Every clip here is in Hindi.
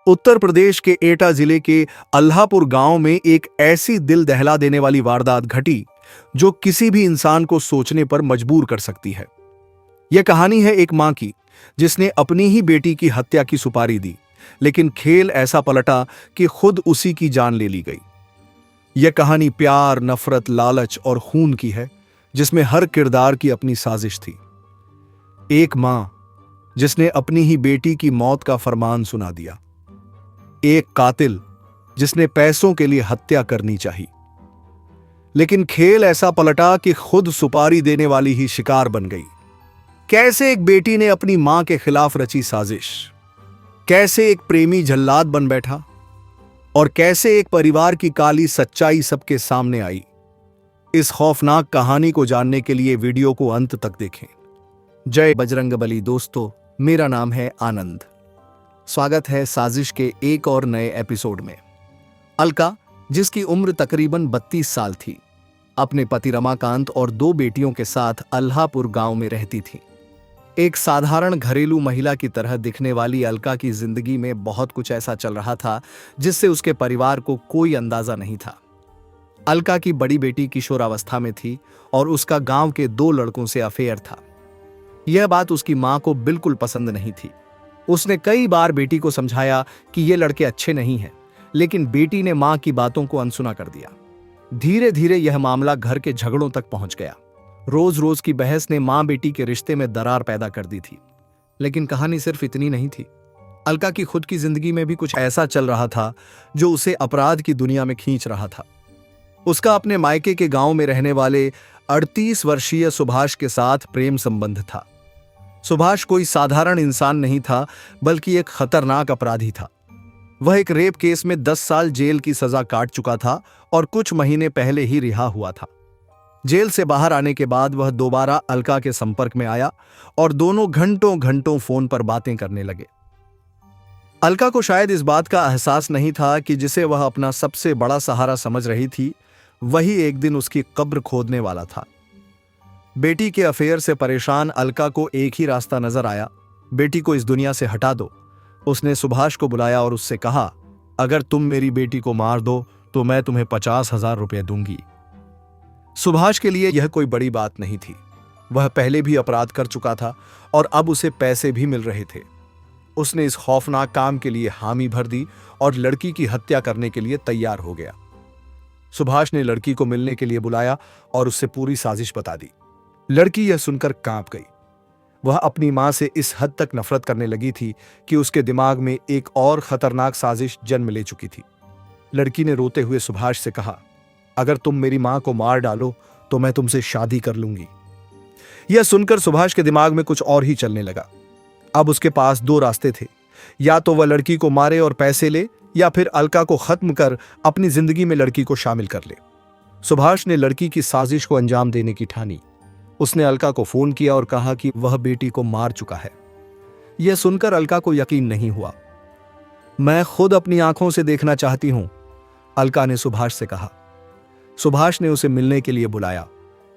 उत्तर प्रदेश के एटा जिले के अल्लाहपुर गांव में एक ऐसी दिल दहला देने वाली वारदात घटी जो किसी भी इंसान को सोचने पर मजबूर कर सकती है। यह कहानी है एक मां की जिसने अपनी ही बेटी की हत्या की सुपारी दी, लेकिन खेल ऐसा पलटा कि खुद उसी की जान ले ली गई। यह कहानी प्यार, नफरत, लालच और खून की है, जिसमें हर किरदार की अपनी साजिश थी। एक मां जिसने अपनी ही बेटी की मौत का फरमान सुना दिया। एक कातिल जिसने पैसों के लिए हत्या करनी चाहिए, लेकिन खेल ऐसा पलटा कि खुद सुपारी देने वाली ही शिकार बन गई। कैसे एक बेटी ने अपनी मां के खिलाफ रची साजिश, कैसे एक प्रेमी जल्लाद बन बैठा और कैसे एक परिवार की काली सच्चाई सबके सामने आई। इस खौफनाक कहानी को जानने के लिए वीडियो को अंत तक देखें। जय बजरंगबली। दोस्तों, मेरा नाम है आनंद। स्वागत है साजिश के एक और नए एपिसोड में। अलका, जिसकी उम्र तकरीबन 32 साल थी, अपने पति रमाकांत और 2 बेटियों के साथ अल्लाहपुर गांव में रहती थी। एक साधारण घरेलू महिला की तरह दिखने वाली अलका की जिंदगी में बहुत कुछ ऐसा चल रहा था जिससे उसके परिवार को कोई अंदाजा नहीं था। अलका की बड़ी बेटी किशोरावस्था में थी और उसका गांव के 2 लड़कों से अफेयर था। यह बात उसकी मां को बिल्कुल पसंद नहीं थी। उसने कई बार बेटी को समझाया कि ये लड़के अच्छे नहीं हैं, लेकिन बेटी ने मां की बातों को अनसुना कर दिया। धीरे धीरे यह मामला घर के झगड़ों तक पहुंच गया। रोज रोज की बहस ने मां बेटी के रिश्ते में दरार पैदा कर दी थी। लेकिन कहानी सिर्फ इतनी नहीं थी। अलका की खुद की जिंदगी में भी कुछ ऐसा चल रहा था जो उसे अपराध की दुनिया में खींच रहा था। उसका अपने मायके के गांव में रहने वाले 38 वर्षीय सुभाष के साथ प्रेम संबंध था। सुभाष कोई साधारण इंसान नहीं था, बल्कि एक खतरनाक अपराधी था। वह एक रेप केस में 10 साल जेल की सजा काट चुका था और कुछ महीने पहले ही रिहा हुआ था। जेल से बाहर आने के बाद वह दोबारा अलका के संपर्क में आया और दोनों घंटों घंटों फोन पर बातें करने लगे। अलका को शायद इस बात का एहसास नहीं था कि जिसे वह अपना सबसे बड़ा सहारा समझ रही थी, वही एक दिन उसकी कब्र खोदने वाला था। बेटी के अफेयर से परेशान अलका को एक ही रास्ता नजर आया, बेटी को इस दुनिया से हटा दो। उसने सुभाष को बुलाया और उससे कहा, अगर तुम मेरी बेटी को मार दो तो मैं तुम्हें 50,000 रुपए दूंगी। सुभाष के लिए यह कोई बड़ी बात नहीं थी। वह पहले भी अपराध कर चुका था और अब उसे पैसे भी मिल रहे थे। उसने इस खौफनाक काम के लिए हामी भर दी और लड़की की हत्या करने के लिए तैयार हो गया। सुभाष ने लड़की को मिलने के लिए बुलाया और उससे पूरी साजिश बता दी। लड़की यह सुनकर कांप गई। वह अपनी मां से इस हद तक नफरत करने लगी थी कि उसके दिमाग में एक और खतरनाक साजिश जन्म ले चुकी थी। लड़की ने रोते हुए सुभाष से कहा, अगर तुम मेरी मां को मार डालो तो मैं तुमसे शादी कर लूंगी। यह सुनकर सुभाष के दिमाग में कुछ और ही चलने लगा। अब उसके पास 2 रास्ते थे, या तो वह लड़की को मारे और पैसे ले, या फिर अलका को खत्म कर अपनी जिंदगी में लड़की को शामिल कर ले। सुभाष ने लड़की की साजिश को अंजाम देने की ठानी। उसने अलका को फोन किया और कहा कि वह बेटी को मार चुका है। यह सुनकर अलका को यकीन नहीं हुआ। मैं खुद अपनी आंखों से देखना चाहती हूं, अलका ने सुभाष से कहा। सुभाष ने उसे मिलने के लिए बुलाया।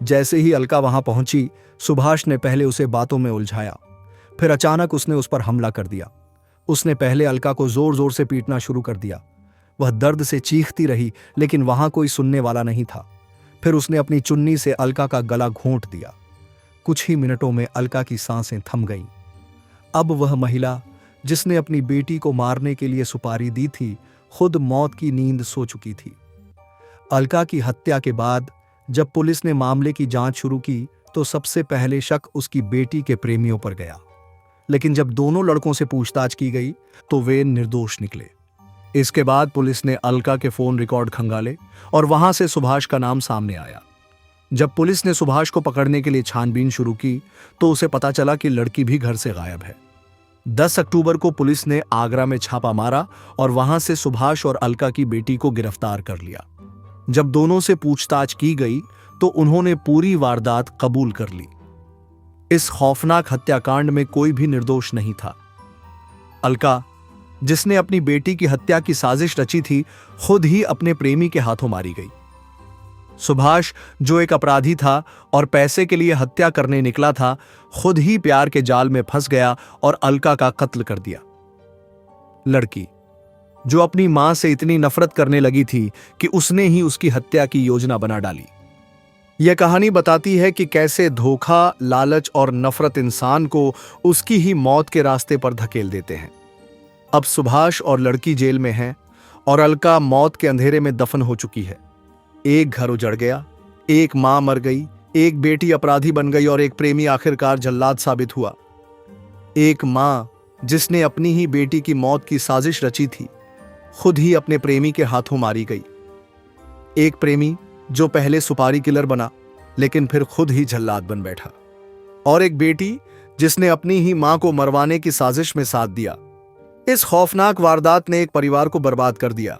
जैसे ही अलका वहां पहुंची, सुभाष ने पहले उसे बातों में उलझाया, फिर अचानक उसने उस पर हमला कर दिया। उसने पहले अलका को जोर जोर से पीटना शुरू कर दिया। वह दर्द से चीखती रही, लेकिन वहां कोई सुनने वाला नहीं था। फिर उसने अपनी चुन्नी से अलका का गला घोंट दिया। कुछ ही मिनटों में अलका की सांसें थम गईं। अब वह महिला जिसने अपनी बेटी को मारने के लिए सुपारी दी थी, खुद मौत की नींद सो चुकी थी। अलका की हत्या के बाद जब पुलिस ने मामले की जांच शुरू की, तो सबसे पहले शक उसकी बेटी के प्रेमियों पर गया। लेकिन जब दोनों लड़कों से पूछताछ की गई तो वे निर्दोष निकले। इसके बाद पुलिस ने अलका के फोन रिकॉर्ड खंगाले और वहां से सुभाष का नाम सामने आया। जब पुलिस ने सुभाष को पकड़ने के लिए छानबीन शुरू की तो उसे पता चला कि लड़की भी घर से गायब है। 10 अक्टूबर को पुलिस ने आगरा में छापा मारा और वहां से सुभाष और अलका की बेटी को गिरफ्तार कर लिया। जब दोनों से पूछताछ की गई तो उन्होंने पूरी वारदात कबूल कर ली। इस खौफनाक हत्याकांड में कोई भी निर्दोष नहीं था। अलका, जिसने अपनी बेटी की हत्या की साजिश रची थी, खुद ही अपने प्रेमी के हाथों मारी गई। सुभाष, जो एक अपराधी था और पैसे के लिए हत्या करने निकला था, खुद ही प्यार के जाल में फंस गया और अलका का कत्ल कर दिया। लड़की, जो अपनी मां से इतनी नफरत करने लगी थी कि उसने ही उसकी हत्या की योजना बना डाली। यह कहानी बताती है कि कैसे धोखा, लालच और नफरत इंसान को उसकी ही मौत के रास्ते पर धकेल देते हैं। अब सुभाष और लड़की जेल में हैं और अलका मौत के अंधेरे में दफन हो चुकी है। एक घर उजड़ गया, एक मां मर गई, एक बेटी अपराधी बन गई और एक प्रेमी आखिरकार जल्लाद साबित हुआ। एक मां जिसने अपनी ही बेटी की मौत की साजिश रची थी, खुद ही अपने प्रेमी के हाथों मारी गई। एक प्रेमी जो पहले सुपारी किलर बना लेकिन फिर खुद ही जल्लाद बन बैठा। और एक बेटी जिसने अपनी ही मां को मरवाने की साजिश में साथ दिया। इस खौफनाक वारदात ने एक परिवार को बर्बाद कर दिया।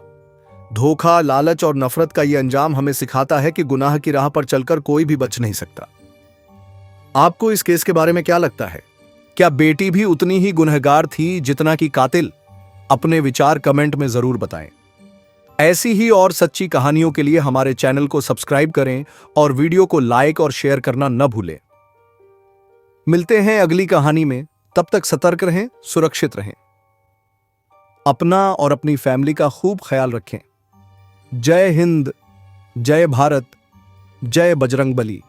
धोखा, लालच और नफरत का यह अंजाम हमें सिखाता है कि गुनाह की राह पर चलकर कोई भी बच नहीं सकता। आपको इस केस के बारे में क्या लगता है? क्या बेटी भी उतनी ही गुनहगार थी जितना कि कातिल? अपने विचार कमेंट में जरूर बताएं। ऐसी ही और सच्ची कहानियों के लिए हमारे चैनल को सब्सक्राइब करें और वीडियो को लाइक और शेयर करना न भूलें। मिलते हैं अगली कहानी में, तब तक सतर्क रहें, सुरक्षित रहें। अपना और अपनी फैमिली का खूब ख्याल रखें। जय हिंद, जय भारत, जय बजरंगबली।